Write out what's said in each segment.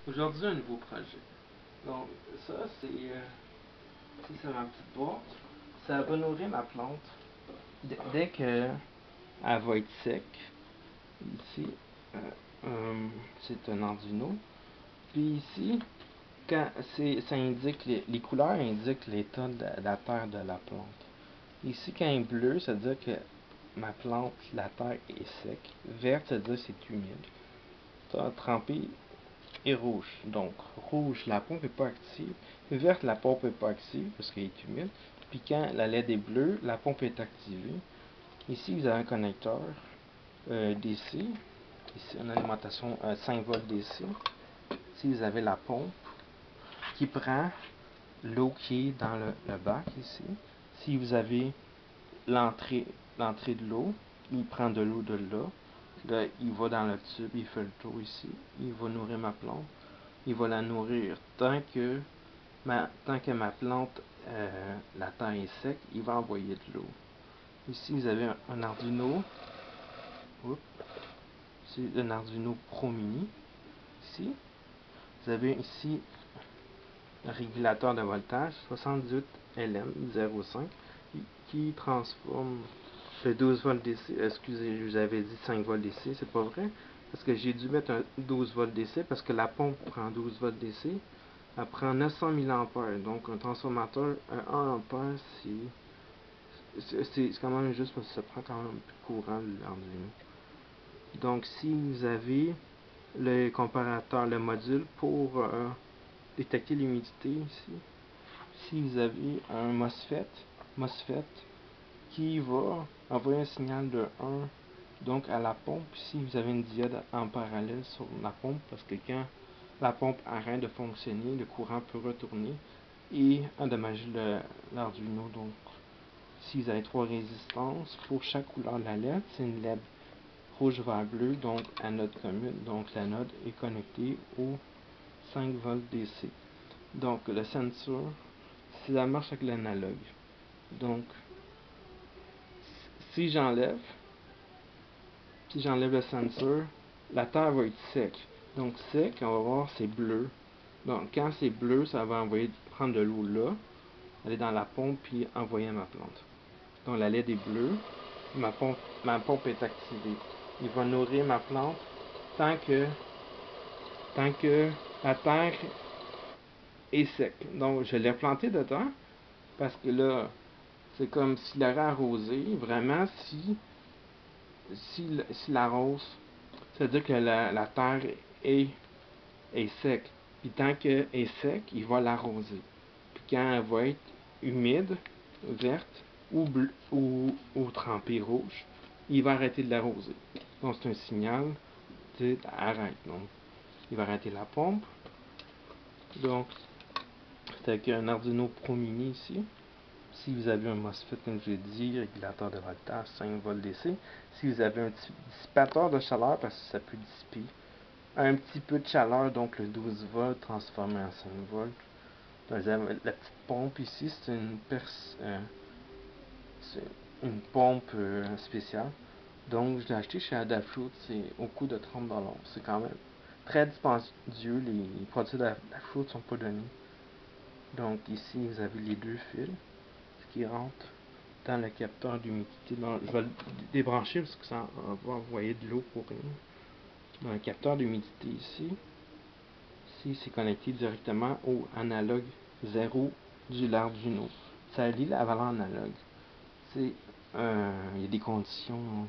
Aujourd'hui, un nouveau projet. Donc, ça, c'est ma petite boîte. Ça va nourrir ma plante. Dès que elle va être sec, ici, c'est un Arduino. Puis ici, quand ça indique, les couleurs indiquent l'état de la terre de la plante. Ici, quand il est bleu, ça veut dire que ma plante, la terre est sec. Verte, ça veut dire que c'est humide. Ça, trempé et rouge. Donc, rouge, la pompe n'est pas active. Verte, la pompe n'est pas active parce qu'elle est humide. Puis quand la LED est bleue, la pompe est activée. Ici, vous avez un connecteur DC. Ici, une alimentation 5 volts DC. Ici, vous avez la pompe qui prend l'eau qui est dans le bac ici. Si vous avez l'entrée de l'eau, il prend de l'eau de là. Là, il va dans le tube, il fait le tour ici. Il va nourrir ma plante. Il va la nourrir tant que ma plante, la terre est sec, il va envoyer de l'eau. Ici, vous avez un Arduino. C'est un Arduino Pro Mini. Ici, vous avez ici un régulateur de voltage 78 LM05 qui transforme le 12 volts DC. Excusez, je vous avais dit 5 volts DC, c'est pas vrai. Parce que j'ai dû mettre un 12 volts DC parce que la pompe prend 12 volts DC. Elle prend 900 mA. Donc un transformateur à 1 A, c'est quand même juste parce que ça prend quand même plus de courant l'Arduino. Donc si vous avez le comparateur, le module pour détecter l'humidité ici, si vous avez un MOSFET qui va envoyer un signal de 1 donc à la pompe, si vous avez une diode en parallèle sur la pompe, parce que quand la pompe arrête de fonctionner, le courant peut retourner et endommager l'Arduino. Donc si vous avez 3 résistances pour chaque couleur de la LED, c'est une LED rouge, vert, bleu, donc anode commune. Donc l'anode est connectée au 5 volts DC. Donc le sensor, c'est la marche avec l'analogue. Donc si j'enlève le sensor, la terre va être sec. Donc sec, on va voir c'est bleu. Donc quand c'est bleu, ça va prendre de l'eau là, aller dans la pompe puis envoyer à ma plante. Donc la LED est bleue, ma pompe est activée. Il va nourrir ma plante tant que la terre est sec. Donc je l'ai planté dedans parce que là, c'est comme s'il aurait arrosé. Vraiment, s'il arrose, ça veut dire que la terre est sec. Puis tant qu'elle est sec, il va l'arroser. Puis quand elle va être humide, verte ou trempée rouge, il va arrêter de l'arroser. Donc c'est un signal d'arrête. Donc il va arrêter la pompe. Donc c'est avec un Arduino Pro Mini ici. Si vous avez un MOSFET, comme je l'ai dit, régulateur de voltage 5 volts DC, si vous avez un dissipateur de chaleur, parce que ça peut dissiper un petit peu de chaleur, donc le 12 volts transformé en 5 volts. Donc, la petite pompe ici, c'est une pompe spéciale. Donc je l'ai acheté chez Adafruit, c'est au coût de 30$. C'est quand même très dispendieux, les produits d'Adafruit ne sont pas donnés. Donc ici vous avez les deux fils qui rentrent dans le capteur d'humidité. Je vais le débrancher parce que ça va envoyer de l'eau pour rien. Dans le capteur d'humidité ici, c'est connecté directement au analogue 0 du l'Arduino. Ça lit la valeur analogue. Il y a des conditions.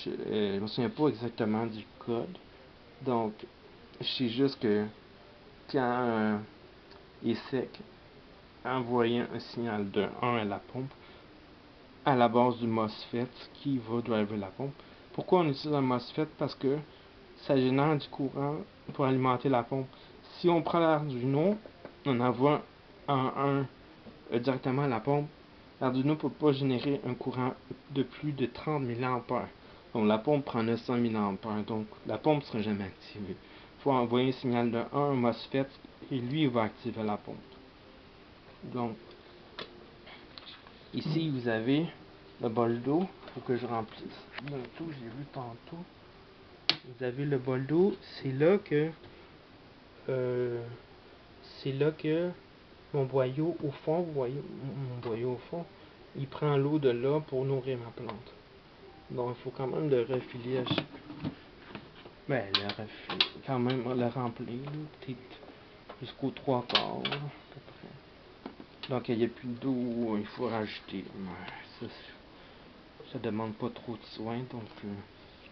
Je ne me souviens pas exactement du code. Donc, je sais juste que quand il est sec, envoyer un signal de 1 à la pompe à la base du MOSFET qui va driver la pompe. Pourquoi on utilise un MOSFET? Parce que ça génère du courant pour alimenter la pompe. Si on prend l'Arduino, on envoie un directement à la pompe. L'Arduino ne peut pas générer un courant de plus de 30 mA. Donc la pompe prend 900 mA. Donc la pompe ne sera jamais activée. Il faut envoyer un signal de 1 MOSFET et lui il va activer la pompe. Donc ici vous avez le bol d'eau. Il faut que je remplisse bientôt, j'ai vu tantôt. Vous avez le bol d'eau, c'est là que c'est là que mon boyau au fond, vous voyez, mon boyau au fond, il prend l'eau de là pour nourrir ma plante. Donc il faut quand même le refiler à chaque... Ben, quand même le remplir, peut-être jusqu'aux 3/4, à peu près. Donc il n'y a plus d'eau, il faut rajouter. Ça demande pas trop de soin, donc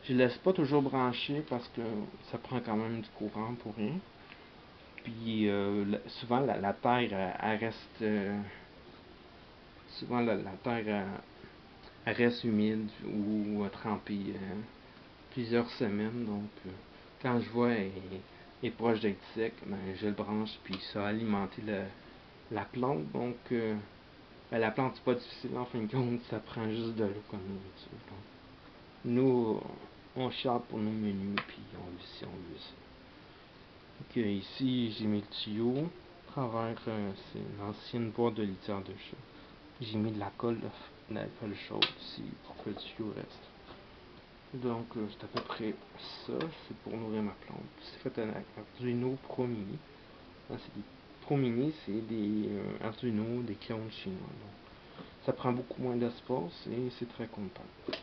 je laisse pas toujours brancher parce que ça prend quand même du courant pour rien. Puis souvent la terre elle reste souvent la terre elle reste humide ou trempée plusieurs semaines, donc quand je vois elle est proche d'être sec, ben, je le branche puis ça a alimenté la plante, donc ben, la plante c'est pas difficile en fin de compte, ça prend juste de l'eau comme nourriture. Donc, nous on chope pour nos menus puis on le sait, on le sait. Donc, ici j'ai mis le tuyau à travers c'est une ancienne boîte de litière de chat. J'ai mis de la colle chaude ici pour que le tuyau reste. Donc c'est à peu près ça, c'est pour nourrir ma plante. C'est fait avec Arduino Pro Mini. C'est des Pro Mini, c'est des Arduino, des clones chinois. Donc, ça prend beaucoup moins d'espace et c'est très compact.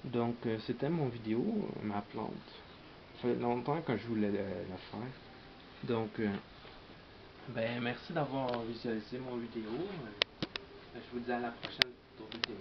Donc c'était mon vidéo, ma plante. Ça fait longtemps que je voulais la faire. Donc ben merci d'avoir visualisé mon vidéo. Je vous dis à la prochaine vidéo.